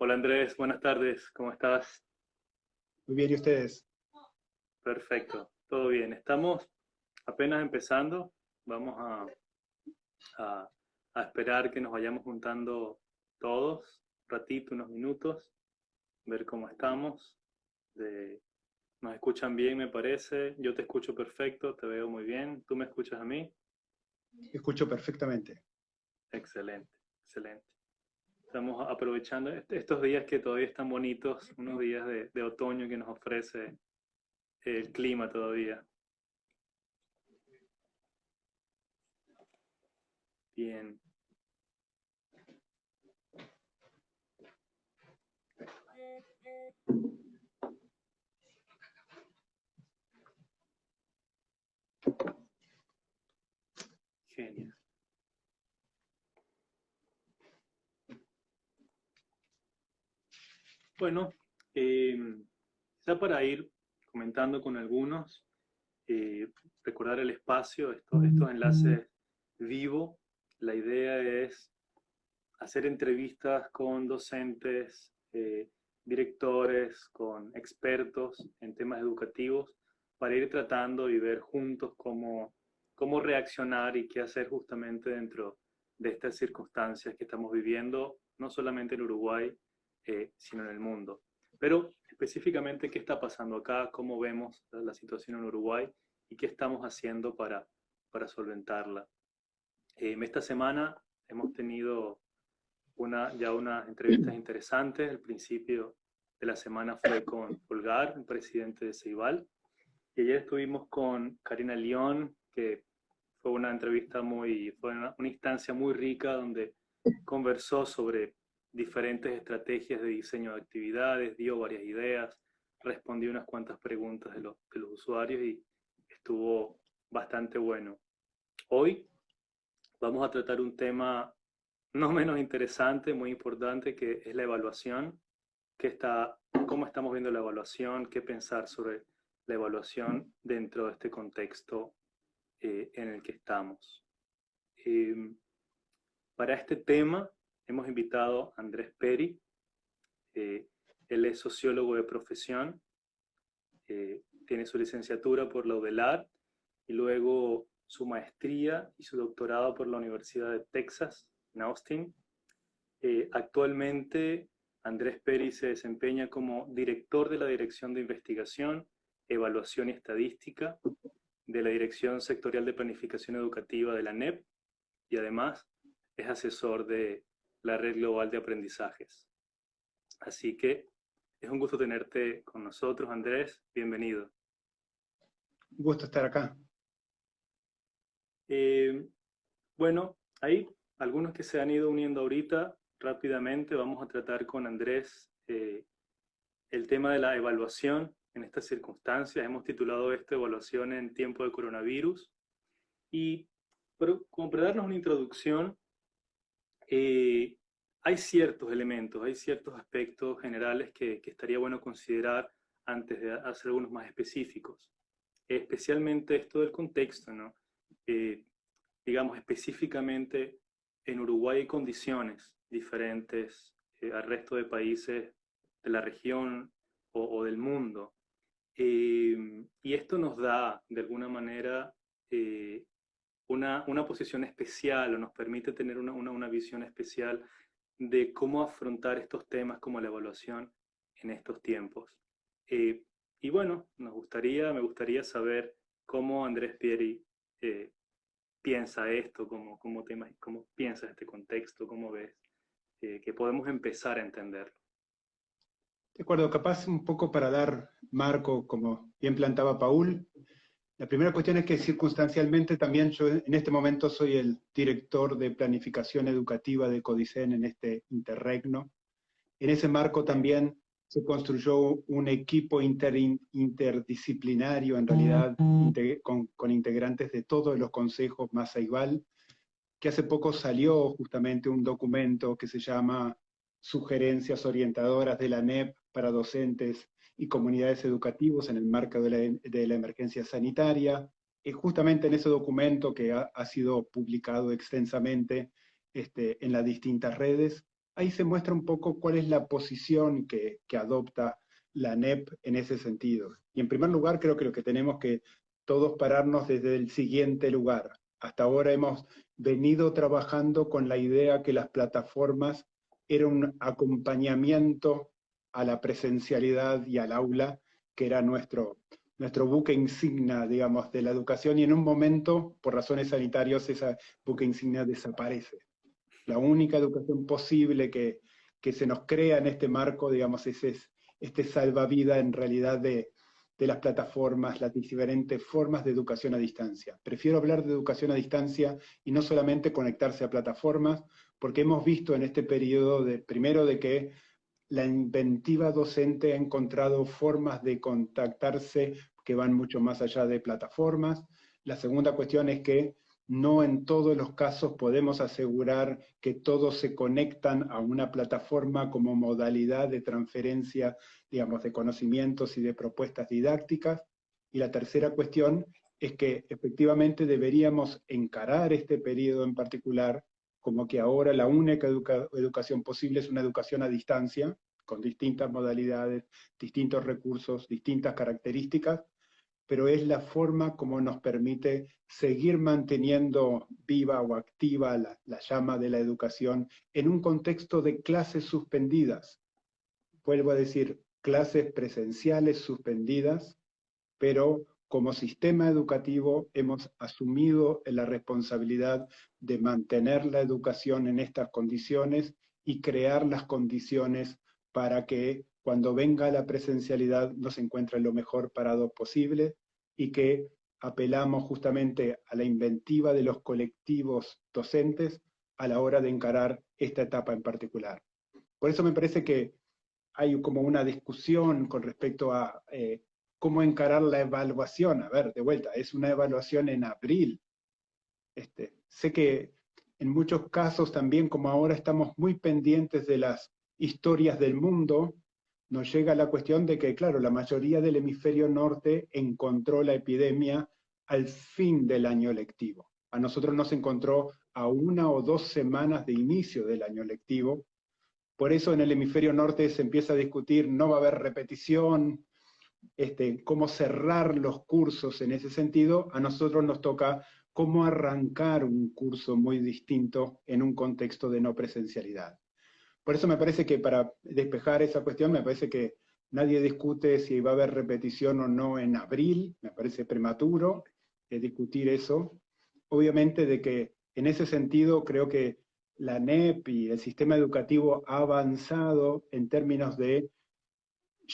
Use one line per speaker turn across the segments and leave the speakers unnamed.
Hola Andrés, buenas tardes, ¿cómo estás?
Muy bien, ¿y ustedes?
Perfecto, todo bien. Estamos apenas empezando, vamos a- a esperar que nos vayamos juntando todos, un ratito, unos minutos, ver cómo estamos. De- Nos escuchan bien, me parece. Yo te escucho perfecto, te veo muy bien. ¿Tú me escuchas a mí?
Escucho perfectamente.
Excelente, excelente. Estamos aprovechando estos días que todavía están bonitos, unos días de otoño que nos ofrece el clima todavía. Bien. Genial. Bueno, eh, ya para ir comentando con algunos, eh, recordar el espacio, estos enlaces vivo. La idea es hacer entrevistas con docentes, directores, con expertos en temas educativos, para ir tratando y ver juntos cómo reaccionar y qué hacer justamente dentro de estas circunstancias que estamos viviendo, no solamente en Uruguay, sino en el mundo. Pero específicamente, ¿qué está pasando acá? ¿Cómo vemos la situación en Uruguay? ¿Y qué estamos haciendo para solventarla? Esta semana hemos tenido ya unas entrevistas interesantes. El principio de la semana fue con Pulgar, el presidente de Ceibal, y ayer estuvimos con Karina León, que fue una instancia muy rica donde conversó sobre diferentes estrategias de diseño de actividades, dio varias ideas, respondió unas cuantas preguntas de los usuarios y estuvo bastante bueno. Hoy vamos a tratar un tema no menos interesante, muy importante, que es la evaluación, cómo estamos viendo la evaluación, qué pensar sobre la evaluación dentro de este contexto en el que estamos. Eh, para este tema hemos invitado a Andrés Peri. eh, Él es sociólogo de profesión, tiene su licenciatura por la UDELAR y luego su maestría y su doctorado por la Universidad de Texas en Austin. Actualmente, Andrés Peri se desempeña como director de la Dirección de Investigación, Evaluación y Estadística de la Dirección Sectorial de Planificación Educativa de la NEP y además es asesor de la Red Global de Aprendizajes. Así que es un gusto tenerte con nosotros, Andrés. Bienvenido.
Un gusto estar acá.
Eh, bueno, hay algunos que se han ido uniendo ahorita rápidamente. Vamos a tratar con Andrés el tema de la evaluación en estas circunstancias. Hemos titulado esto Evaluación en tiempo de coronavirus. Y como para darnos una introducción, eh, hay ciertos elementos, hay ciertos aspectos generales que estaría bueno considerar antes de hacer algunos más específicos. Especialmente esto del contexto, ¿no? Eh, digamos, específicamente en Uruguay hay condiciones diferentes al resto de países de la región o del mundo. Y esto nos da, de alguna manera, eh, una posición especial o nos permite tener una visión especial de cómo afrontar estos temas como la evaluación en estos tiempos. Eh, y bueno, me gustaría saber cómo Andrés Pieri eh, piensa esto, cómo piensa este contexto, cómo ves que podemos empezar a entenderlo.
De acuerdo, capaz un poco para dar marco, como bien plantaba Paul. La primera cuestión es que circunstancialmente también yo en este momento soy el director de planificación educativa de Codicen en este interregno. En ese marco también se construyó un equipo interdisciplinario, en realidad, con integrantes de todos los consejos más igual, que hace poco salió justamente un documento que se llama Sugerencias Orientadoras de la NEP para docentes y comunidades educativos en el marco de la emergencia sanitaria. Y justamente en ese documento que ha sido publicado extensamente en las distintas redes, ahí se muestra un poco cuál es la posición que adopta la ANEP en ese sentido. Y en primer lugar, creo que lo que tenemos que todos pararnos desde el siguiente lugar. Hasta ahora hemos venido trabajando con la idea que las plataformas eran un acompañamiento a la presencialidad y al aula, que era nuestro buque insignia, digamos, de la educación, y en un momento, por razones sanitarias, esa buque insignia desaparece. La única educación posible que se nos crea en este marco, digamos, es este salvavidas en realidad de las plataformas, las diferentes formas de educación a distancia. Prefiero hablar de educación a distancia y no solamente conectarse a plataformas, porque hemos visto en este periodo, primero, de que la inventiva docente ha encontrado formas de contactarse que van mucho más allá de plataformas. La segunda cuestión es que no en todos los casos podemos asegurar que todos se conectan a una plataforma como modalidad de transferencia, digamos, de conocimientos y de propuestas didácticas. Y la tercera cuestión es que efectivamente deberíamos encarar este periodo en particular como que ahora la única educación posible es una educación a distancia, con distintas modalidades, distintos recursos, distintas características, pero es la forma como nos permite seguir manteniendo viva o activa la llama de la educación en un contexto de clases suspendidas. Vuelvo a decir, clases presenciales suspendidas, pero como sistema educativo hemos asumido la responsabilidad de mantener la educación en estas condiciones y crear las condiciones para que cuando venga la presencialidad nos encuentre lo mejor parado posible y que apelamos justamente a la inventiva de los colectivos docentes a la hora de encarar esta etapa en particular. Por eso me parece que hay como una discusión con respecto a cómo encarar la evaluación. A ver, de vuelta, es una evaluación en abril. Sé que en muchos casos también, como ahora estamos muy pendientes de las historias del mundo, nos llega la cuestión de que, claro, la mayoría del hemisferio norte encontró la epidemia al fin del año lectivo. A nosotros nos encontró a 1 o 2 semanas de inicio del año lectivo. Por eso en el hemisferio norte se empieza a discutir, no va a haber repetición, cómo cerrar los cursos en ese sentido. A nosotros nos toca cómo arrancar un curso muy distinto en un contexto de no presencialidad. Por eso me parece que para despejar esa cuestión, me parece que nadie discute si va a haber repetición o no en abril, me parece prematuro discutir eso. Obviamente de que en ese sentido creo que la NEP y el sistema educativo ha avanzado en términos de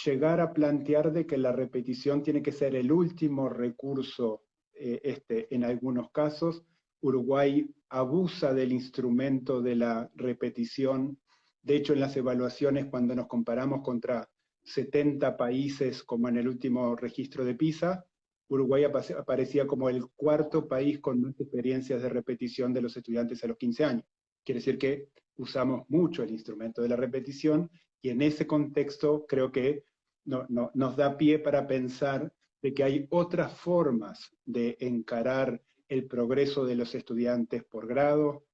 llegar a plantear de que la repetición tiene que ser el último recurso en algunos casos. Uruguay abusa del instrumento de la repetición. De hecho, en las evaluaciones, cuando nos comparamos contra 70 países, como en el último registro de PISA, Uruguay aparecía como el 4º país con más experiencias de repetición de los estudiantes a los 15 años. Quiere decir que usamos mucho el instrumento de la repetición, y en ese contexto creo que nos da pie para pensar de que hay otras formas de encarar el progreso de los estudiantes por grado.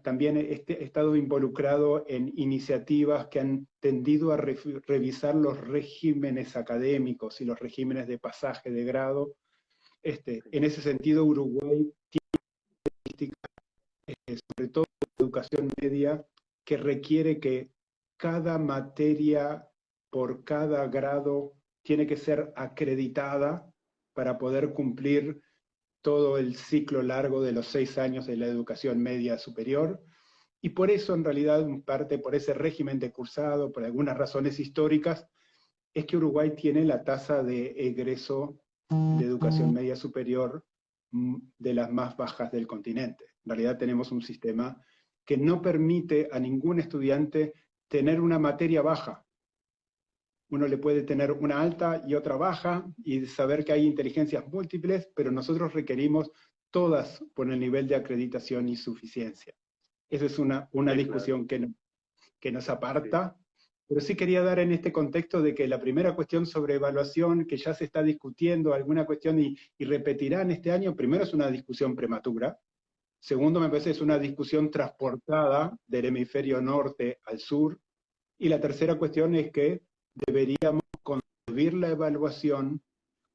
También he estado involucrado en iniciativas que han tendido a revisar los regímenes académicos y los regímenes de pasaje de grado. En ese sentido, Uruguay tiene sobre todo educación media, que requiere que cada materia por cada grado tiene que ser acreditada para poder cumplir todo el ciclo largo de los 6 años de la educación media superior. Y por eso, en realidad, en parte por ese régimen de cursado, por algunas razones históricas, es que Uruguay tiene la tasa de egreso de educación media superior de las más bajas del continente. En realidad tenemos un sistema que no permite a ningún estudiante tener una materia baja. Uno le puede tener una alta y otra baja, y saber que hay inteligencias múltiples, pero nosotros requerimos todas por el nivel de acreditación y suficiencia. Esa es una discusión que nos aparta, pero sí quería dar en este contexto de que la primera cuestión sobre evaluación, que ya se está discutiendo alguna cuestión y repetirá en este año, primero es una discusión prematura, Segundo, me parece que es una discusión transportada del hemisferio norte al sur. Y la tercera cuestión es que deberíamos concebir la evaluación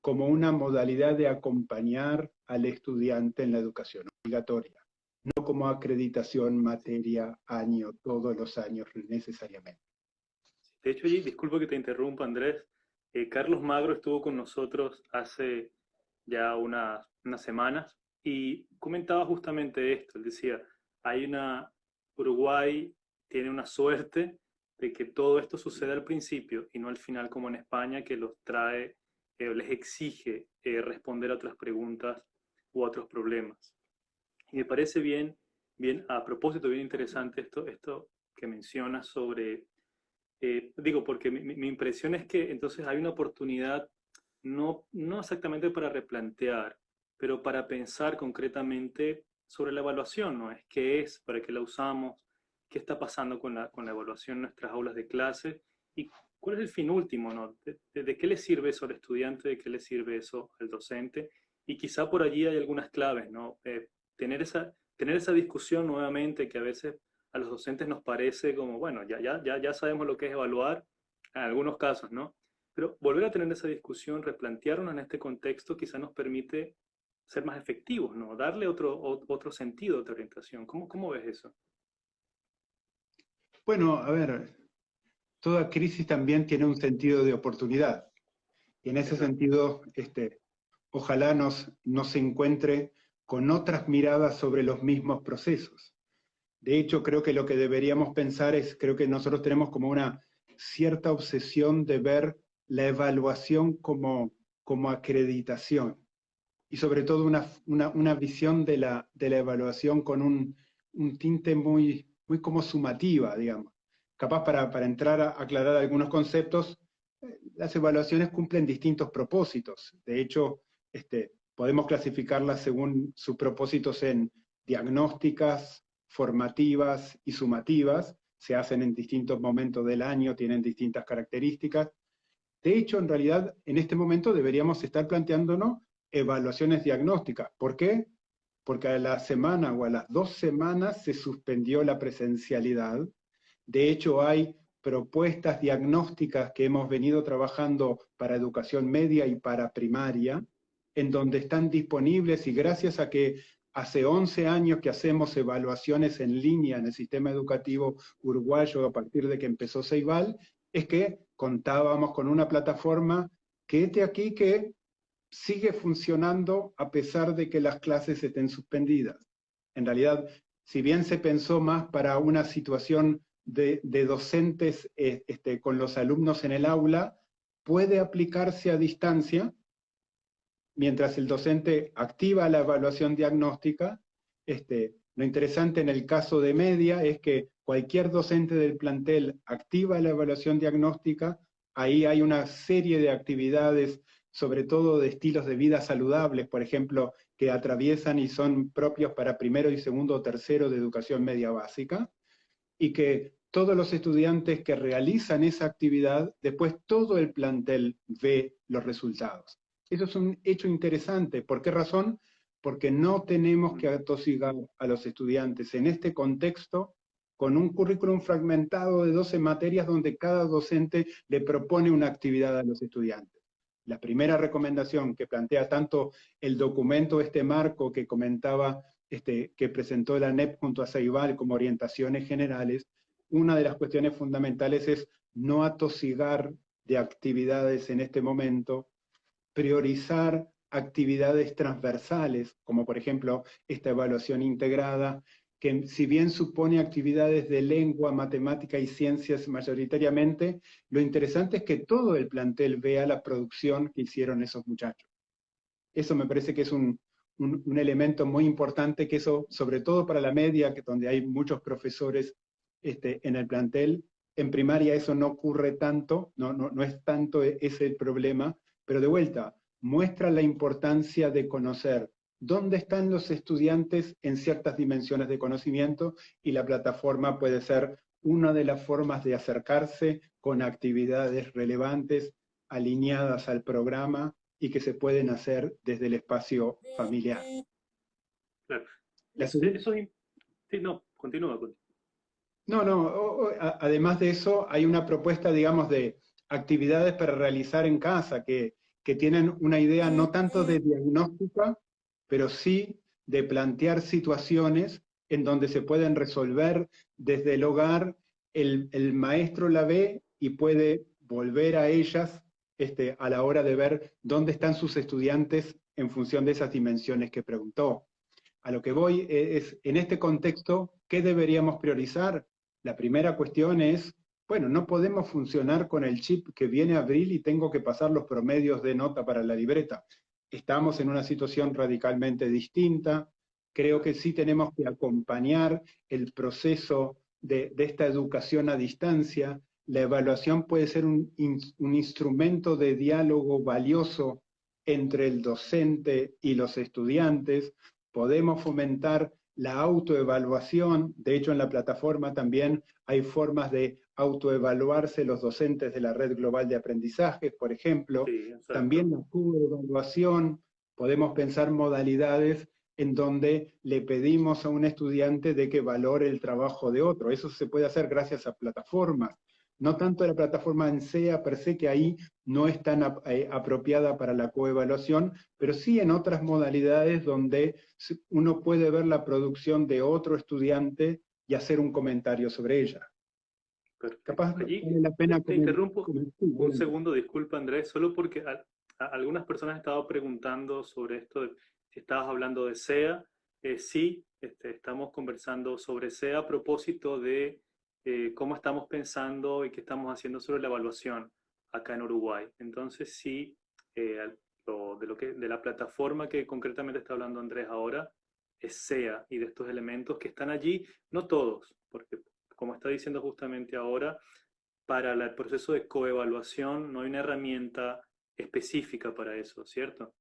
como una modalidad de acompañar al estudiante en la educación obligatoria, no como acreditación materia, año, todos los años necesariamente.
De hecho, allí, disculpa que te interrumpa, Andrés, Carlos Magro estuvo con nosotros hace ya unas semanas y comentaba justamente esto. Él decía, Uruguay tiene una suerte de que todo esto sucede al principio y no al final como en España, que los trae, les exige responder a otras preguntas u otros problemas. Y me parece bien, a propósito, bien interesante esto que mencionas sobre digo, porque mi impresión es que entonces hay una oportunidad, no exactamente para replantear, pero para pensar concretamente sobre la evaluación, ¿no? Es qué es, para qué la usamos, qué está pasando con la evaluación en nuestras aulas de clase y cuál es el fin último, ¿no? De qué le sirve eso al estudiante, de qué le sirve eso al docente. Y quizá por allí hay algunas claves, ¿no? Tener esa discusión nuevamente que a veces a los docentes nos parece como, bueno, ya sabemos lo que es evaluar, en algunos casos, ¿no? Pero volver a tener esa discusión, replantearnos en este contexto, quizá nos permite ser más efectivos, ¿no? Darle otro sentido, otra orientación. ¿Cómo ves eso?
Bueno, a ver, toda crisis también tiene un sentido de oportunidad. Y en ese
Exacto.
sentido, ojalá nos encuentre con otras miradas sobre los mismos procesos. De hecho, creo que lo que deberíamos pensar es, creo que nosotros tenemos como una cierta obsesión de ver la evaluación como acreditación y sobre todo una visión de la evaluación con un tinte muy como sumativa, digamos. Capaz para entrar a aclarar algunos conceptos, las evaluaciones cumplen distintos propósitos. De hecho, podemos clasificarlas según sus propósitos en diagnósticas, formativas y sumativas. Se hacen en distintos momentos del año, tienen distintas características. De hecho, en realidad, en este momento deberíamos estar planteándonos evaluaciones diagnósticas. ¿Por qué? Porque a la semana o a las 2 semanas se suspendió la presencialidad. De hecho, hay propuestas diagnósticas que hemos venido trabajando para educación media y para primaria, en donde están disponibles y gracias a que hace 11 años que hacemos evaluaciones en línea en el sistema educativo uruguayo a partir de que empezó Ceibal, es que contábamos con una plataforma que este aquí que sigue funcionando a pesar de que las clases estén suspendidas. En realidad, si bien se pensó más para una situación de docentes con los alumnos en el aula, puede aplicarse a distancia, mientras el docente activa la evaluación diagnóstica. Lo interesante en el caso de media es que cualquier docente del plantel activa la evaluación diagnóstica, ahí hay una serie de actividades, sobre todo de estilos de vida saludables, por ejemplo, que atraviesan y son propios para primero y segundo o tercero de educación media básica, y que todos los estudiantes que realizan esa actividad, después todo el plantel ve los resultados. Eso es un hecho interesante. ¿Por qué razón? Porque no tenemos que atosigar a los estudiantes en este contexto con un currículum fragmentado de 12 materias donde cada docente le propone una actividad a los estudiantes. La primera recomendación que plantea tanto el documento, este marco que comentaba, que presentó la ANEP junto a Ceibal como orientaciones generales, una de las cuestiones fundamentales es no atosigar de actividades en este momento, priorizar actividades transversales, como por ejemplo esta evaluación integrada, que si bien supone actividades de lengua, matemática y ciencias mayoritariamente, lo interesante es que todo el plantel vea la producción que hicieron esos muchachos. Eso me parece que es un elemento muy importante, que eso, sobre todo para la media, que donde hay muchos profesores en el plantel, en primaria eso no ocurre tanto, no es tanto ese el problema, pero de vuelta, muestra la importancia de conocer dónde están los estudiantes en ciertas dimensiones de conocimiento, y la plataforma puede ser una de las formas de acercarse con actividades relevantes, alineadas al programa y que se pueden hacer desde el espacio familiar.
Claro.
La
eso es... Sí, no, continúa.
No, no, además de eso, hay una propuesta, digamos, de actividades para realizar en casa que tienen una idea no tanto de diagnóstica, pero sí de plantear situaciones en donde se pueden resolver desde el hogar, el maestro la ve y puede volver a ellas a la hora de ver dónde están sus estudiantes en función de esas dimensiones que preguntó. A lo que voy es, en este contexto, ¿qué deberíamos priorizar? La primera cuestión es, bueno, no podemos funcionar con el chip que viene a abril y tengo que pasar los promedios de nota para la libreta. Estamos en una situación radicalmente distinta. Creo que sí tenemos que acompañar el proceso de esta educación a distancia. La evaluación puede ser un instrumento de diálogo valioso entre el docente y los estudiantes. Podemos fomentar la autoevaluación. De hecho, en la plataforma también hay formas de autoevaluarse los docentes de la Red Global de Aprendizaje, por ejemplo.
Sí,
También
exacto.
la coevaluación. Podemos pensar modalidades en donde le pedimos a un estudiante de que valore el trabajo de otro. Eso se puede hacer gracias a plataformas. No tanto la plataforma en SEA per se, que ahí no es tan apropiada para la coevaluación, pero sí en otras modalidades donde uno puede ver la producción de otro estudiante y hacer un comentario sobre ella.
Perfecto.
Capaz
Allí
vale la pena
te interrumpo
sí,
un
adelante.
segundo, disculpa Andrés, solo porque algunas personas han estado preguntando sobre esto, si estabas hablando de SEA. Sí, estamos conversando sobre SEA a propósito de cómo estamos pensando y qué estamos haciendo sobre la evaluación acá en Uruguay. Entonces, sí, de la plataforma que concretamente está hablando Andrés ahora es SEA y de estos elementos que están allí, no todos, porque como está diciendo justamente ahora, para el proceso de coevaluación no hay una herramienta específica para eso, ¿cierto?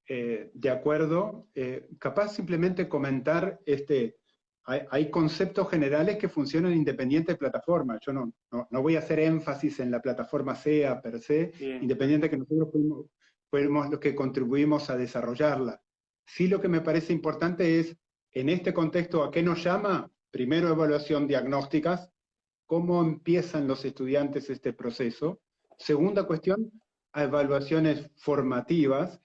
De acuerdo, capaz simplemente comentar, hay conceptos generales que funcionan independiente de plataforma. Yo no voy a hacer énfasis en la plataforma SEA per se,
Bien,
independiente de que nosotros fuimos los que contribuimos a desarrollarla. Sí, lo que me parece importante es, en este contexto, ¿a qué nos llama? Primero, evaluación diagnósticas, cómo empiezan los estudiantes este proceso. Segunda cuestión, a evaluaciones formativas,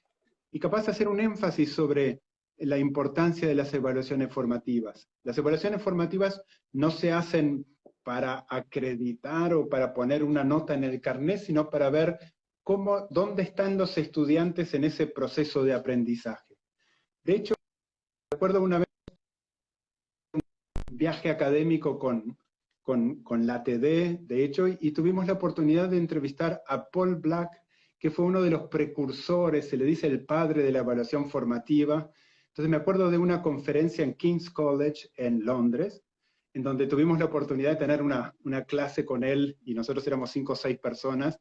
y capaz de hacer un énfasis sobre la importancia de las evaluaciones formativas. Las evaluaciones formativas no se hacen para acreditar o para poner una nota en el carnet, sino para ver dónde están los estudiantes en ese proceso de aprendizaje. De hecho, recuerdo una vez un viaje académico con la TD, de hecho, y tuvimos la oportunidad de entrevistar a Paul Black, que fue uno de los precursores, se le dice el padre de la evaluación formativa. Entonces me acuerdo de una conferencia en King's College en Londres, en donde tuvimos la oportunidad de tener una clase con él, y nosotros éramos 5 o 6 personas,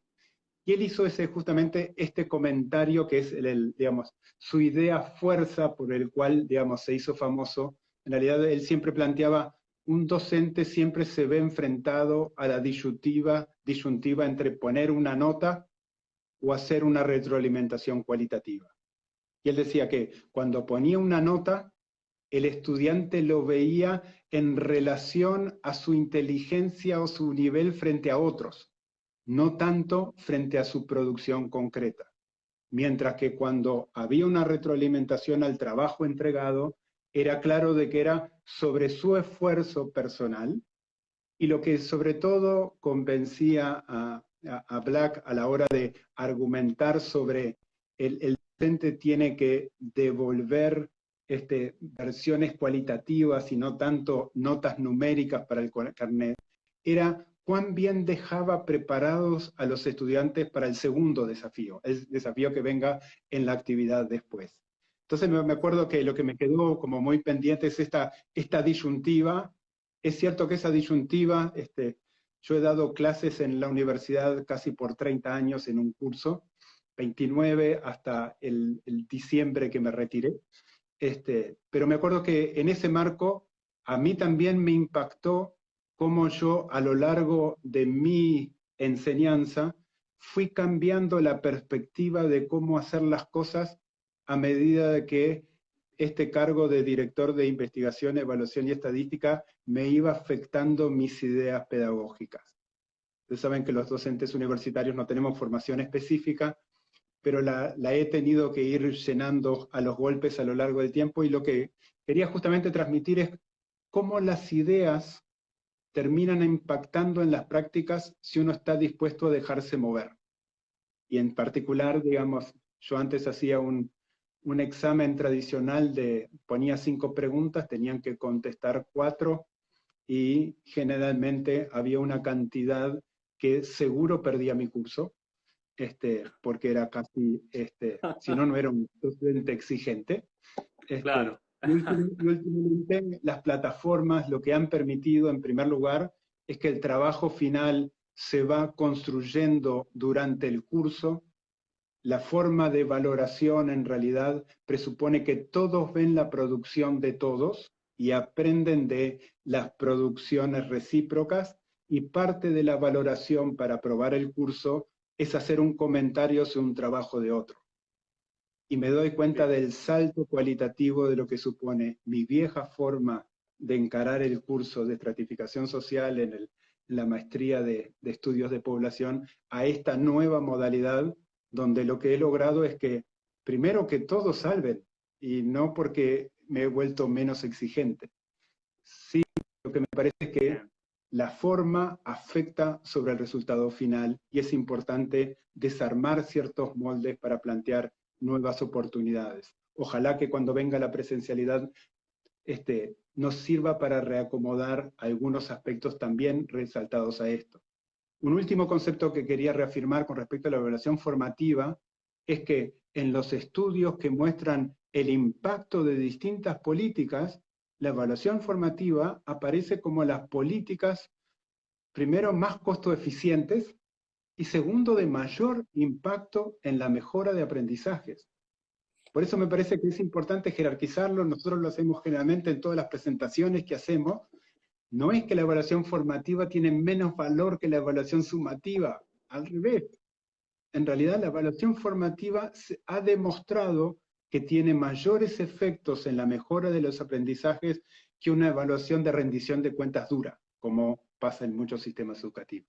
y él hizo justamente este comentario que es, digamos, su idea fuerza por el cual, digamos, se hizo famoso. En realidad él siempre planteaba, un docente siempre se ve enfrentado a la disyuntiva entre poner una nota o hacer una retroalimentación cualitativa. Y él decía que cuando ponía una nota, el estudiante lo veía en relación a su inteligencia o su nivel frente a otros, no tanto frente a su producción concreta. Mientras que cuando había una retroalimentación al trabajo entregado, era claro de que era sobre su esfuerzo personal, y lo que sobre todo convencía a Black a la hora de argumentar sobre el docente tiene que devolver versiones cualitativas y no tanto notas numéricas para el carnet, era cuán bien dejaba preparados a los estudiantes para el segundo desafío, el desafío que venga en la actividad después. Entonces me acuerdo que lo que me quedó como muy pendiente es esta disyuntiva. Es cierto que esa disyuntiva, yo he dado clases en la universidad casi por 30 años en un curso, 29 hasta el diciembre que me retiré, pero me acuerdo que en ese marco a mí también me impactó cómo yo a lo largo de mi enseñanza fui cambiando la perspectiva de cómo hacer las cosas a medida de que este cargo de director de investigación, evaluación y estadística me iba afectando mis ideas pedagógicas. Ustedes saben que los docentes universitarios no tenemos formación específica, pero la he tenido que ir llenando a los golpes a lo largo del tiempo, y lo que quería justamente transmitir es cómo las ideas terminan impactando en las prácticas si uno está dispuesto a dejarse mover. Y en particular, digamos, yo antes hacía un examen tradicional ponía 5 preguntas, tenían que contestar 4, y generalmente había una cantidad que seguro perdía mi curso, porque era casi, si no, no era un docente exigente.
Claro.
Y últimamente las plataformas lo que han permitido, en primer lugar, es que el trabajo final se va construyendo durante el curso. La forma de valoración en realidad presupone que todos ven la producción de todos y aprenden de las producciones recíprocas, y parte de la valoración para aprobar el curso es hacer un comentario sobre un trabajo de otro. Y me doy cuenta
Bien.
del salto cualitativo de lo que supone mi vieja forma de encarar el curso de estratificación social en la maestría de estudios de población, a esta nueva modalidad, donde lo que he logrado es que, primero, que todos salven, y no porque me he vuelto menos exigente. Sí, lo que me parece es que
Bien.
la forma afecta sobre el resultado final, y es importante desarmar ciertos moldes para plantear nuevas oportunidades. Ojalá que cuando venga la presencialidad nos sirva para reacomodar algunos aspectos también resaltados a esto. Un último concepto que quería reafirmar con respecto a la evaluación formativa es que en los estudios que muestran el impacto de distintas políticas, la evaluación formativa aparece como las políticas, primero, más costo eficientes, y segundo, de mayor impacto en la mejora de aprendizajes. Por eso me parece que es importante jerarquizarlo. Nosotros lo hacemos generalmente en todas las presentaciones que hacemos. No es que la evaluación formativa tiene menos valor que la evaluación sumativa, al revés. En realidad, la evaluación formativa ha demostrado que tiene mayores efectos en la mejora de los aprendizajes que una evaluación de rendición de cuentas dura, como pasa en muchos sistemas educativos.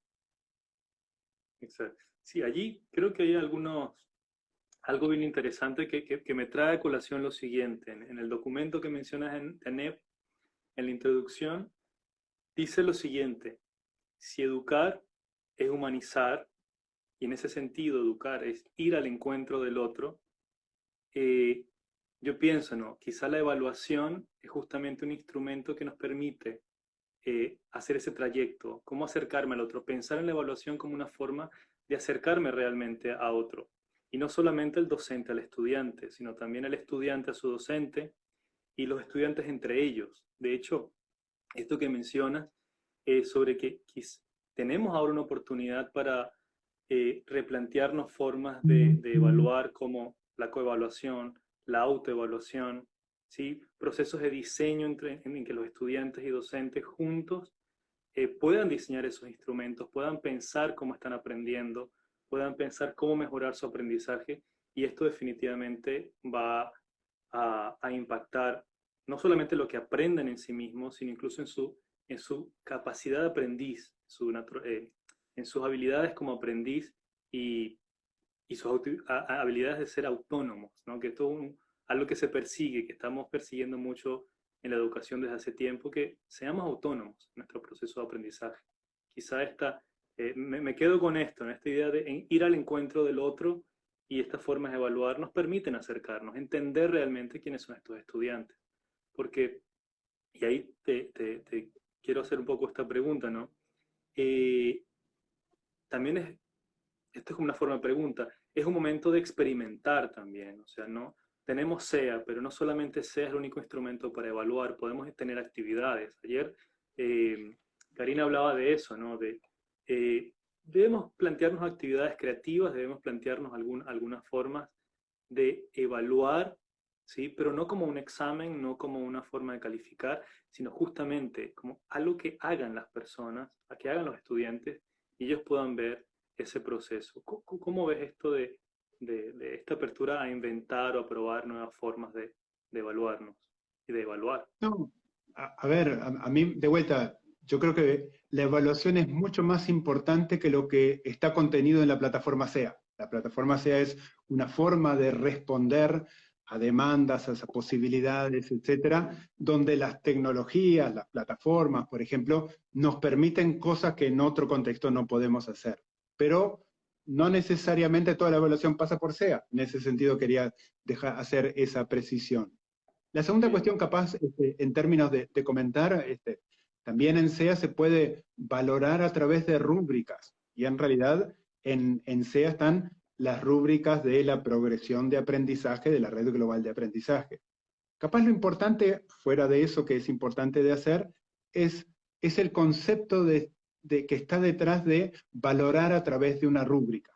Exacto. Sí, allí creo que hay algo bien interesante que me trae a colación lo siguiente. En el documento que mencionas en TANEP, en la introducción, dice lo siguiente: si educar es humanizar, y en ese sentido educar es ir al encuentro del otro, eh, yo pienso, ¿no? Quizá la evaluación es justamente un instrumento que nos permite hacer ese trayecto, cómo acercarme al otro, pensar en la evaluación como una forma de acercarme realmente a otro. Y no solamente el docente al estudiante, sino también el estudiante a su docente y los estudiantes entre ellos. De hecho, esto que mencionas sobre que tenemos ahora una oportunidad para replantearnos formas de evaluar, como la coevaluación, la autoevaluación, ¿sí? Procesos de diseño en que los estudiantes y docentes juntos puedan diseñar esos instrumentos, puedan pensar cómo están aprendiendo, puedan pensar cómo mejorar su aprendizaje, y esto definitivamente va a impactar no solamente lo que aprenden en sí mismos, sino incluso en su capacidad de aprendiz, en sus habilidades como aprendiz y, y sus habilidades de ser autónomos, ¿no? Que esto es algo que se persigue, que estamos persiguiendo mucho en la educación desde hace tiempo, que seamos autónomos en nuestro proceso de aprendizaje. Quizá me quedo con esto, en esta idea de ir al encuentro del otro, y estas formas de evaluar nos permiten acercarnos, entender realmente quiénes son estos estudiantes. Porque, y ahí te quiero hacer un poco esta pregunta, ¿no? Eh, también esto es como una forma de pregunta, es un momento de experimentar también, o sea, no tenemos SEA, pero no solamente SEA es el único instrumento para evaluar, podemos tener actividades. Ayer Karina hablaba de eso, ¿no? Debemos plantearnos actividades creativas, debemos plantearnos algunas formas de evaluar, ¿sí? Pero no como un examen, no como una forma de calificar, sino justamente como algo que hagan las personas, a que hagan los estudiantes, y ellos puedan ver ese proceso. ¿Cómo ves esto de esta apertura a inventar o a probar nuevas formas de evaluarnos y de evaluar.
No, a ver, a mí, de vuelta, yo creo que la evaluación es mucho más importante que lo que está contenido en la plataforma SEA. La plataforma SEA es una forma de responder a demandas, a posibilidades, etcétera, donde las tecnologías, las plataformas, por ejemplo, nos permiten cosas que en otro contexto no podemos hacer. Pero no necesariamente toda la evaluación pasa por SEA. En ese sentido quería hacer esa precisión. La segunda
Sí,
cuestión, capaz, en términos de comentar, también en SEA se puede valorar a través de rúbricas. Y en realidad en SEA están las rúbricas de la progresión de aprendizaje de la red global de aprendizaje. Capaz lo importante, fuera de eso que es importante de hacer, es, es el concepto de que está detrás de valorar a través de una rúbrica.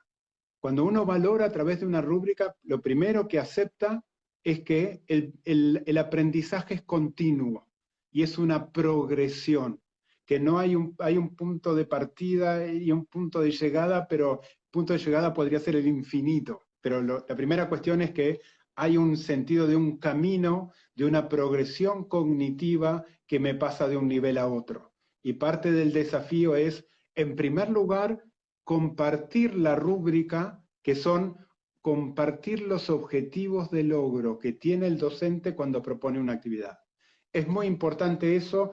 Cuando uno valora a través de una rúbrica, lo primero que acepta es que el aprendizaje es continuo y es una progresión, que no hay un punto de partida y un punto de llegada, pero el punto de llegada podría ser el infinito. Pero la primera cuestión es que hay un sentido de un camino, de una progresión cognitiva que me pasa de un nivel a otro. Y parte del desafío es, en primer lugar, compartir la rúbrica, que son compartir los objetivos de logro que tiene el docente cuando propone una actividad. Es muy importante eso.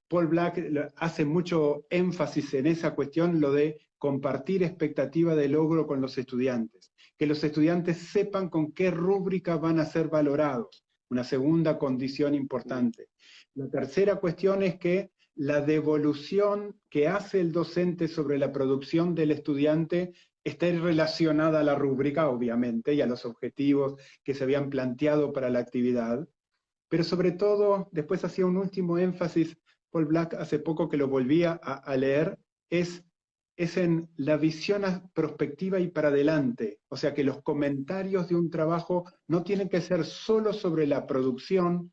Paul Black hace mucho énfasis en esa cuestión, lo de compartir expectativa de logro con los estudiantes, que los estudiantes sepan con qué rúbrica van a ser valorados, una segunda condición importante. La tercera cuestión es que la devolución que hace el docente sobre la producción del estudiante está relacionada a la rúbrica, obviamente, y a los objetivos que se habían planteado para la actividad, pero sobre todo, después hacía un último énfasis, Paul Black, hace poco que lo volvía a leer, es en la visión prospectiva y para adelante. O sea, que los comentarios de un trabajo no tienen que ser solo sobre la producción,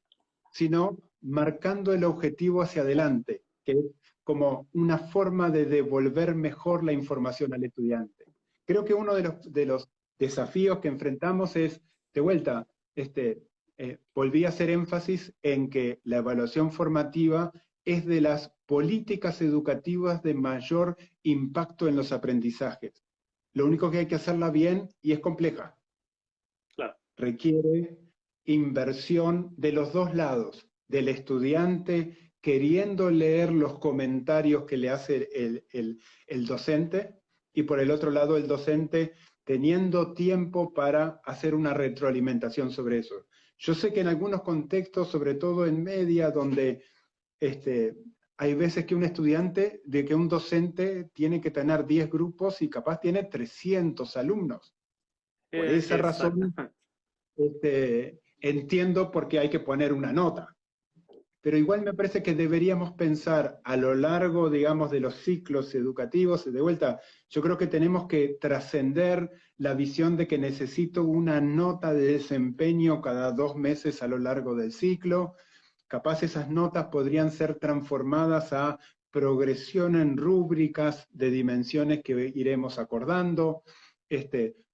sino marcando el objetivo hacia adelante, que es como una forma de devolver mejor la información al estudiante. Creo que uno de los desafíos que enfrentamos es, de vuelta, volví a hacer énfasis en que la evaluación formativa es de las políticas educativas de mayor impacto en los aprendizajes. Lo único que hay que hacerla bien y es compleja.
claro.
Requiere inversión de los dos lados, del estudiante queriendo leer los comentarios que le hace el docente, y por el otro lado el docente teniendo tiempo para hacer una retroalimentación sobre eso. Yo sé que en algunos contextos, sobre todo en media, donde hay veces que un estudiante, de que un docente tiene que tener 10 grupos y capaz tiene 300 alumnos. Por esa
Exacto.
razón, entiendo por qué hay que poner una nota. Pero igual me parece que deberíamos pensar a lo largo, digamos, de los ciclos educativos, de vuelta, yo creo que tenemos que trascender la visión de que necesito una nota de desempeño cada 2 meses a lo largo del ciclo. Capaz esas notas podrían ser transformadas a progresión en rúbricas de dimensiones que iremos acordando.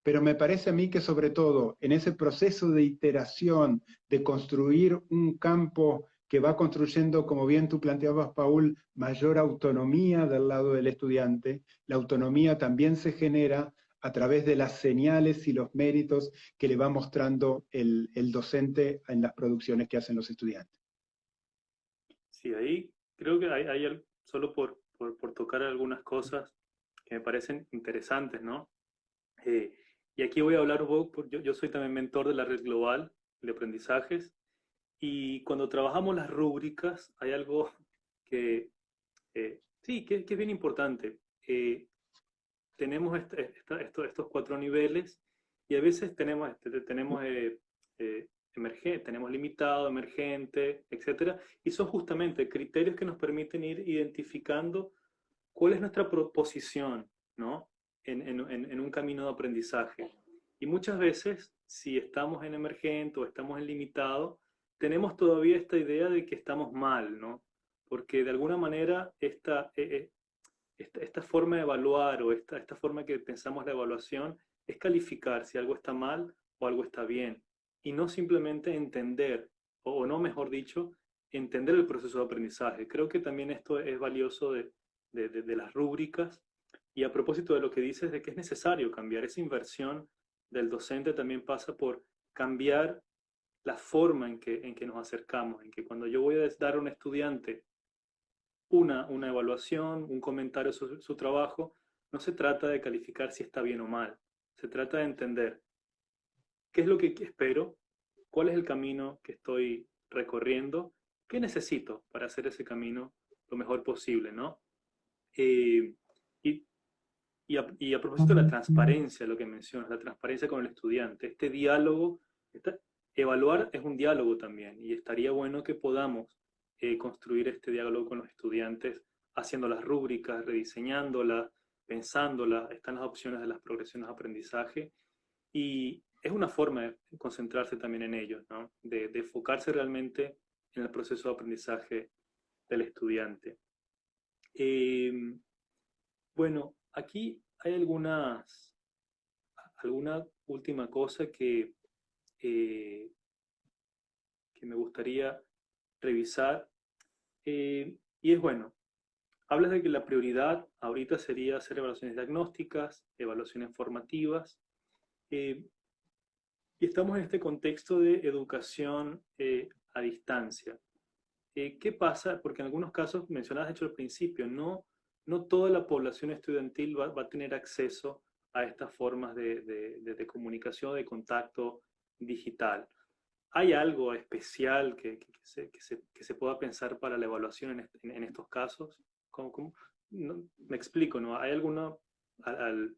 Pero me parece a mí que sobre todo en ese proceso de iteración, de construir un campo que va construyendo, como bien tú planteabas, Paul, mayor autonomía del lado del estudiante, la autonomía también se genera a través de las señales y los méritos que le va mostrando el docente en las producciones que hacen los estudiantes.
Sí, ahí creo que solo por tocar algunas cosas que me parecen interesantes, ¿no? Eh, y aquí voy a hablar un poco, yo soy también mentor de la red global de aprendizajes, y cuando trabajamos las rúbricas hay algo que, sí, que es bien importante. Tenemos estos 4 niveles, y a veces tenemos tenemos limitado, emergente, etcétera, y son justamente criterios que nos permiten ir identificando cuál es nuestra posición, ¿no? En un camino de aprendizaje. Y muchas veces, si estamos en emergente o estamos en limitado, tenemos todavía esta idea de que estamos mal, ¿no? Porque de alguna manera esta forma de evaluar, o esta forma que pensamos la evaluación, es calificar si algo está mal o algo está bien. y no simplemente entender, o no mejor dicho, entender el proceso de aprendizaje. Creo que también esto es valioso de las rúbricas. Y a propósito de lo que dices de que es necesario cambiar, esa inversión del docente también pasa por cambiar la forma en que nos acercamos, en que cuando yo voy a dar a un estudiante una evaluación, un comentario sobre su trabajo, no se trata de calificar si está bien o mal, se trata de entender qué es lo que espero, cuál es el camino que estoy recorriendo, qué necesito para hacer ese camino lo mejor posible, ¿no? Eh, y, y a propósito de la transparencia, lo que mencionas, la transparencia con el estudiante, este diálogo, evaluar es un diálogo también, y estaría bueno que podamos construir este diálogo con los estudiantes, haciendo las rúbricas, rediseñándolas, pensándolas, están las opciones de las progresiones de aprendizaje, y es una forma de concentrarse también en ellos, ¿no? De enfocarse realmente en el proceso de aprendizaje del estudiante. Eh, bueno, aquí hay alguna última cosa eh, que me gustaría revisar. Y es bueno, hablas de que la prioridad ahorita sería hacer evaluaciones diagnósticas, evaluaciones formativas, eh, y estamos en este contexto de educación a distancia. ¿Qué pasa? Porque en algunos casos, mencionabas de hecho al principio, no toda la población estudiantil va a tener acceso a estas formas de comunicación, de contacto digital. ¿Hay algo especial que se pueda pensar para la evaluación en estos casos? No, me explico, ¿no? ¿Hay al-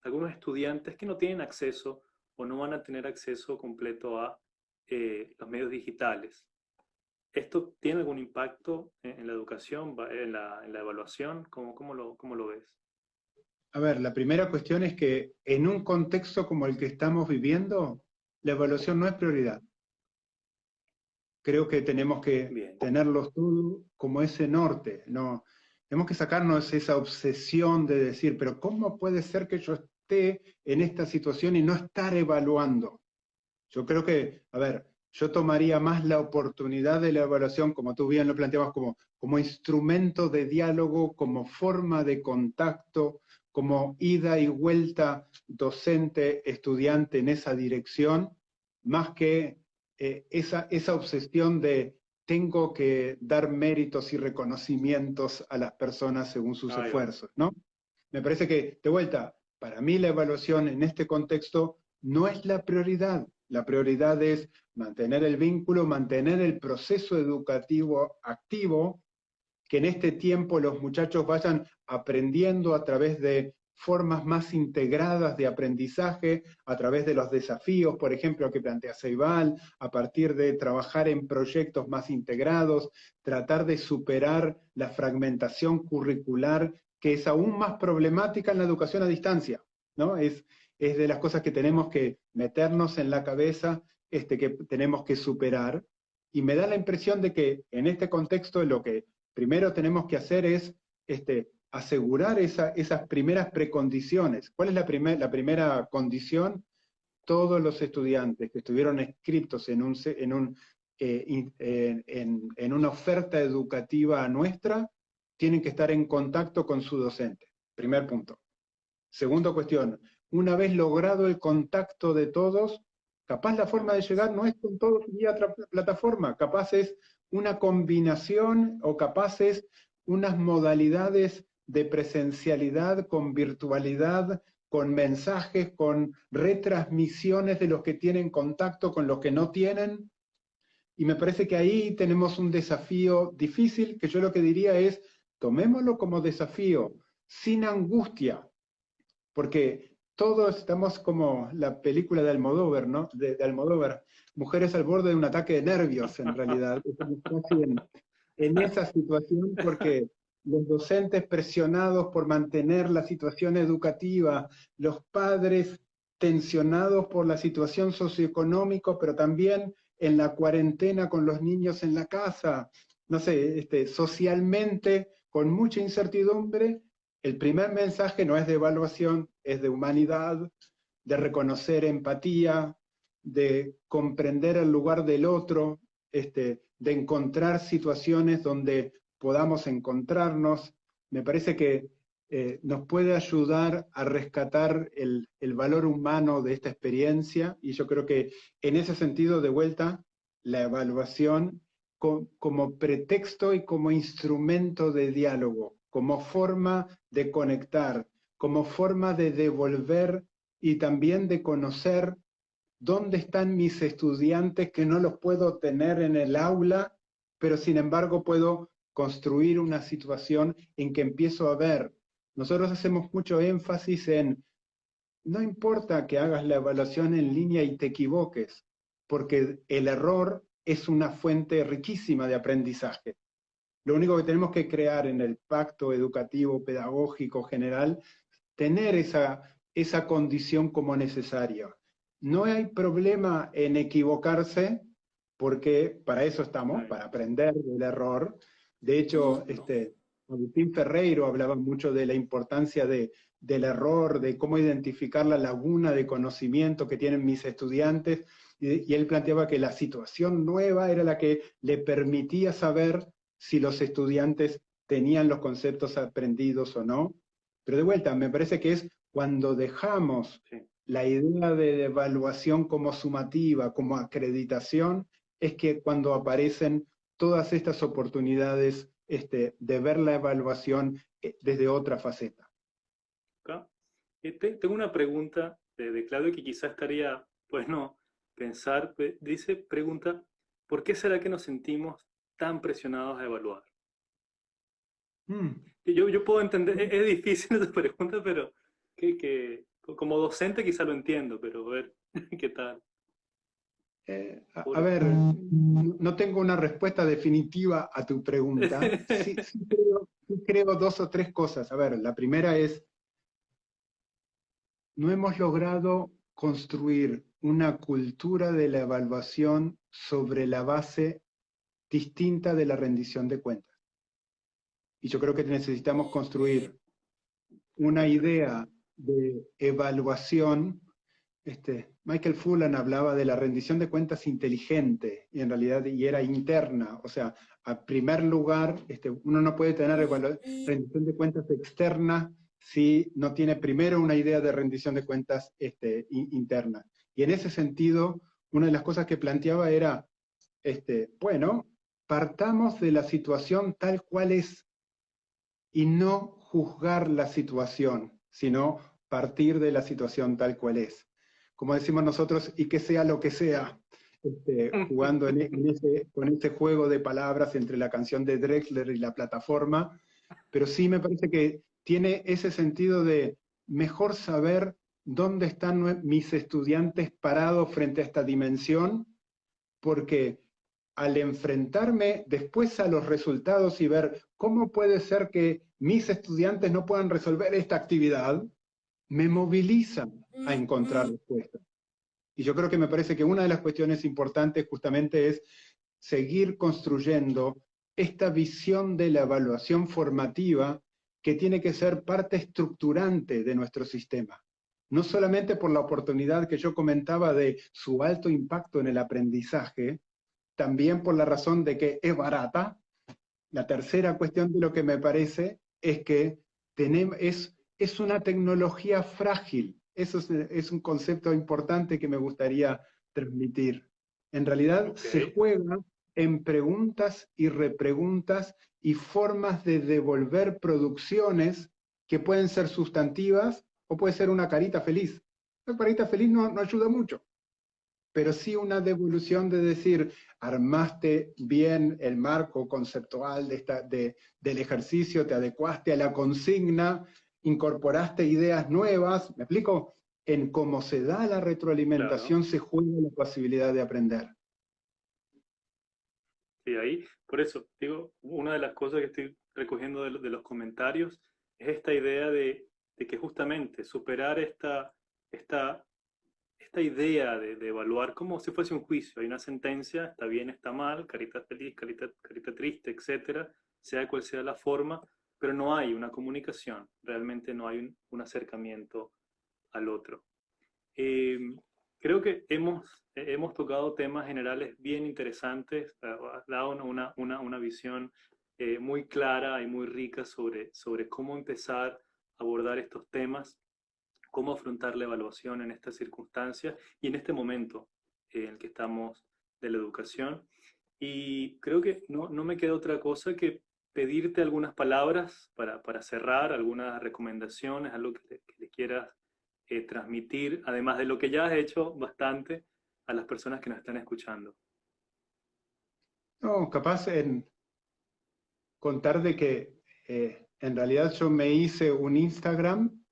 algunos estudiantes que no tienen acceso o no van a tener acceso completo a los medios digitales? ¿Esto tiene algún impacto en la educación, en la evaluación? Cómo lo ves?
A ver, la primera cuestión es que en un contexto como el que estamos viviendo, la evaluación no es prioridad. Creo que tenemos que
Bien,
tenerlos todos como ese norte, ¿no? Tenemos que sacarnos esa obsesión de decir, pero ¿cómo puede ser que yo esté en esta situación y no estar evaluando? Yo creo que, a ver, yo tomaría más la oportunidad de la evaluación, como tú bien lo planteabas, como instrumento de diálogo, como forma de contacto, como ida y vuelta docente-estudiante en esa dirección, más que esa obsesión de tengo que dar méritos y reconocimientos a las personas según sus
ahí va.
esfuerzos, ¿no? Me parece que, de vuelta, para mí la evaluación en este contexto no es la prioridad. La prioridad es mantener el vínculo, mantener el proceso educativo activo, que en este tiempo los muchachos vayan aprendiendo a través de formas más integradas de aprendizaje, a través de los desafíos, por ejemplo, que plantea Ceibal, a partir de trabajar en proyectos más integrados, tratar de superar la fragmentación curricular, que es aún más problemática en la educación a distancia, ¿no? Es de las cosas que tenemos que meternos en la cabeza, que tenemos que superar, y me da la impresión de que en este contexto lo que primero tenemos que hacer es asegurar esas primeras precondiciones. ¿Cuál es la primera condición? Todos los estudiantes que estuvieron inscritos en una oferta educativa nuestra tienen que estar en contacto con su docente. Primer punto. Segunda cuestión, una vez logrado el contacto de todos, capaz la forma de llegar no es con todos vía plataforma, capaz es una combinación o capaz es unas modalidades de presencialidad con virtualidad, con mensajes, con retransmisiones de los que tienen contacto con los que no tienen. Y me parece que ahí tenemos un desafío difícil, que yo lo que diría es, tomémoslo como desafío, sin angustia, porque todos estamos como la película de Almodóvar, ¿no? De Almodóvar, mujeres al borde de un ataque de nervios, en realidad. Estamos casi en esa situación porque los docentes presionados por mantener la situación educativa, los padres tensionados por la situación socioeconómica, pero también en la cuarentena con los niños en la casa, no sé, socialmente con mucha incertidumbre. El primer mensaje no es de evaluación, es de humanidad, de reconocer empatía, de comprender el lugar del otro, de encontrar situaciones donde podamos encontrarnos. Me parece que nos puede ayudar a rescatar el valor humano de esta experiencia, y yo creo que en ese sentido, de vuelta, la evaluación como pretexto y como instrumento de diálogo, como forma de conectar, como forma de devolver y también de conocer dónde están mis estudiantes que no los puedo tener en el aula, pero sin embargo puedo construir una situación en que empiezo a ver. Nosotros hacemos mucho énfasis en, no importa que hagas la evaluación en línea y te equivoques, porque el error es una fuente riquísima de aprendizaje. Lo único que tenemos que crear en el pacto educativo, pedagógico general, tener esa condición como necesaria. No hay problema en equivocarse, porque para eso estamos, para aprender del error. De hecho, Agustín Ferreiro hablaba mucho de la importancia del error, de cómo identificar la laguna de conocimiento que tienen mis estudiantes, y él planteaba que la situación nueva era la que le permitía saber si los estudiantes tenían los conceptos aprendidos o no. Pero de vuelta, me parece que es cuando dejamos la idea de evaluación como sumativa, como acreditación, es que cuando aparecen todas estas oportunidades de ver la evaluación desde otra faceta.
¿Acá? Tengo una pregunta de Claudio que quizás estaría bueno pensar. Pregunta, ¿por qué será que nos sentimos tan presionados a evaluar? Yo puedo entender, es difícil esa pregunta, pero como docente quizá lo entiendo, pero a ver, ¿qué tal?
A ver, no tengo una respuesta definitiva a tu pregunta. Sí creo dos o tres cosas. A ver, la primera es, no hemos logrado construir una cultura de la evaluación sobre la base distinta de la rendición de cuentas. Y yo creo que necesitamos construir una idea de evaluación. Michael Fullan hablaba de la rendición de cuentas inteligente, y en realidad era interna. O sea, a primer lugar, uno no puede tener rendición de cuentas externa si no tiene primero una idea de rendición de cuentas interna. Y en ese sentido, una de las cosas que planteaba era, bueno, partamos de la situación tal cual es, y no juzgar la situación, sino partir de la situación tal cual es. Como decimos nosotros, y que sea lo que sea, jugando con ese juego de palabras entre la canción de Drexler y la plataforma, pero sí me parece que tiene ese sentido de mejor saber dónde están mis estudiantes parados frente a esta dimensión, porque al enfrentarme después a los resultados y ver cómo puede ser que mis estudiantes no puedan resolver esta actividad, me movilizan a encontrar respuestas. Y yo creo que me parece que una de las cuestiones importantes justamente es seguir construyendo esta visión de la evaluación formativa, que tiene que ser parte estructurante de nuestro sistema. No solamente por la oportunidad que yo comentaba de su alto impacto en el aprendizaje, también por la razón de que es barata. La tercera cuestión de lo que me parece es que es una tecnología frágil. Eso es un concepto importante que me gustaría transmitir. En realidad se juega en preguntas y repreguntas y formas de devolver producciones que pueden ser sustantivas o puede ser una carita feliz. La carita feliz no ayuda mucho, pero sí una devolución de decir, armaste bien el marco conceptual del ejercicio, te adecuaste a la consigna, incorporaste ideas nuevas. ¿Me explico? En cómo se da la retroalimentación, claro, se juega la posibilidad de aprender.
Sí, ahí, por eso, digo, una de las cosas que estoy recogiendo de los comentarios es esta idea de que justamente superar esta idea de evaluar como si fuese un juicio. Hay una sentencia, está bien, está mal, carita feliz, carita triste, etcétera, sea cual sea la forma, pero no hay una comunicación, realmente no hay un acercamiento al otro. creo que hemos tocado temas generales bien interesantes, has dado una visión muy clara y muy rica sobre cómo empezar a abordar estos temas, cómo afrontar la evaluación en estas circunstancias y en este momento en el que estamos de la educación. Y creo que no me queda otra cosa que pedirte algunas palabras para cerrar, algunas recomendaciones, algo que le quieras transmitir, además de lo que ya has hecho bastante a las personas que nos están escuchando.
No, capaz en contar de que en realidad yo me hice un Instagram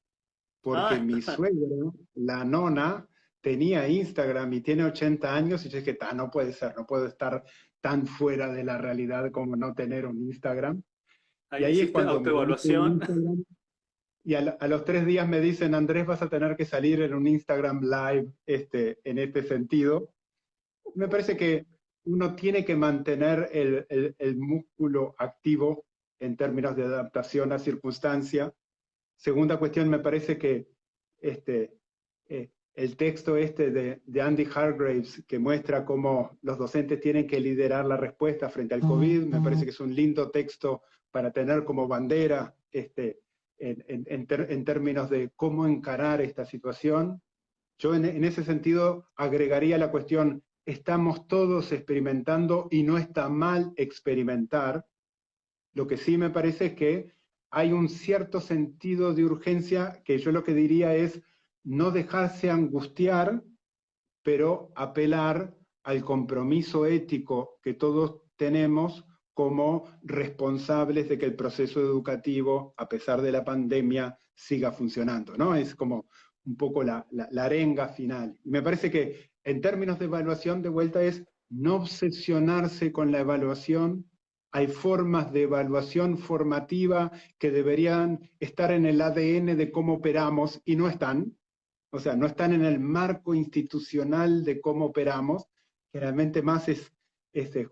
porque
Ah,
mi suegra, la nona, tenía Instagram y tiene 80 años y yo dije, no puede ser, no puedo estar tan fuera de la realidad como no tener un Instagram. Y
ahí
ahí es
hiciste
cuando me hice un
autoevaluación.
Instagram y a los 3 días me dicen, Andrés, vas a tener que salir en un Instagram Live en este sentido. Me parece que uno tiene que mantener el músculo activo en términos de adaptación a circunstancia. Segunda cuestión, me parece que el texto de Andy Hargreaves, que muestra cómo los docentes tienen que liderar la respuesta frente al COVID, me parece que es un lindo texto para tener como bandera en términos de cómo encarar esta situación. Yo en ese sentido agregaría la cuestión, estamos todos experimentando y no está mal experimentar. Lo que sí me parece es que hay un cierto sentido de urgencia que yo lo que diría es no dejarse angustiar, pero apelar al compromiso ético que todos tenemos como responsables de que el proceso educativo, a pesar de la pandemia, siga funcionando, ¿no? Es como un poco la arenga final. Y me parece que en términos de evaluación, de vuelta, es no obsesionarse con la evaluación. Hay formas de evaluación formativa que deberían estar en el ADN de cómo operamos y no están. O sea, no están en el marco institucional de cómo operamos. Generalmente más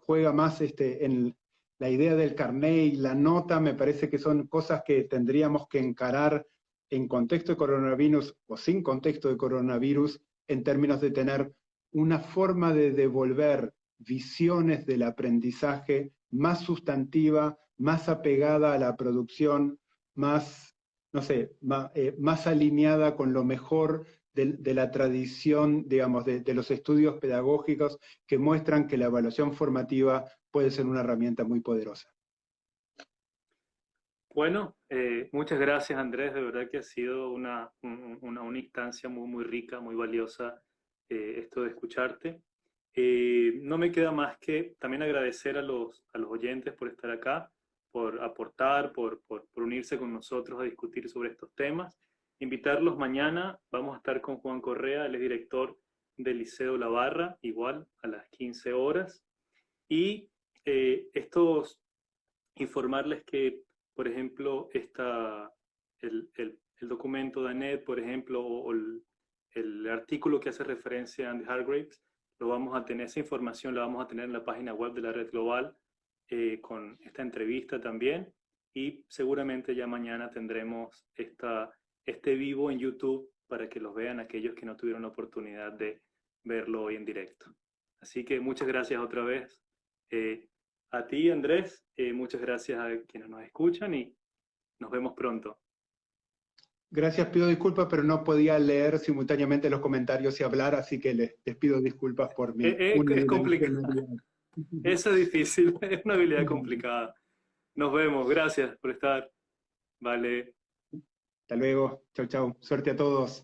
juega más en la idea del carnet y la nota, me parece que son cosas que tendríamos que encarar en contexto de coronavirus o sin contexto de coronavirus, en términos de tener una forma de devolver visiones del aprendizaje más sustantiva, más apegada a la producción, más, no sé, más alineada con lo mejor de la tradición, digamos, de los estudios pedagógicos que muestran que la evaluación formativa puede ser una herramienta muy poderosa.
Bueno, muchas gracias Andrés, de verdad que ha sido una instancia muy, muy rica, muy valiosa esto de escucharte. No me queda más que también agradecer a los oyentes por estar acá, por aportar, por unirse con nosotros a discutir sobre estos temas. Invitarlos mañana, vamos a estar con Juan Correa, el director del Liceo La Barra, igual a las 15 horas. Y informarles que, por ejemplo, el documento de ANET, por ejemplo, o el artículo que hace referencia a Andy Hargreaves, lo vamos a tener, esa información la vamos a tener en la página web de la Red Global, con esta entrevista también, y seguramente ya mañana tendremos este vivo en YouTube para que los vean aquellos que no tuvieron la oportunidad de verlo hoy en directo. Así que muchas gracias otra vez. A ti, Andrés, muchas gracias a quienes nos escuchan y nos vemos pronto.
Gracias, pido disculpas, pero no podía leer simultáneamente los comentarios y hablar, así que les pido disculpas por mi
Es complicado,
unidimensionalidad.
eso es difícil, es una habilidad complicada. Nos vemos, gracias por estar. Vale.
Hasta luego, chau, chau. Suerte a todos.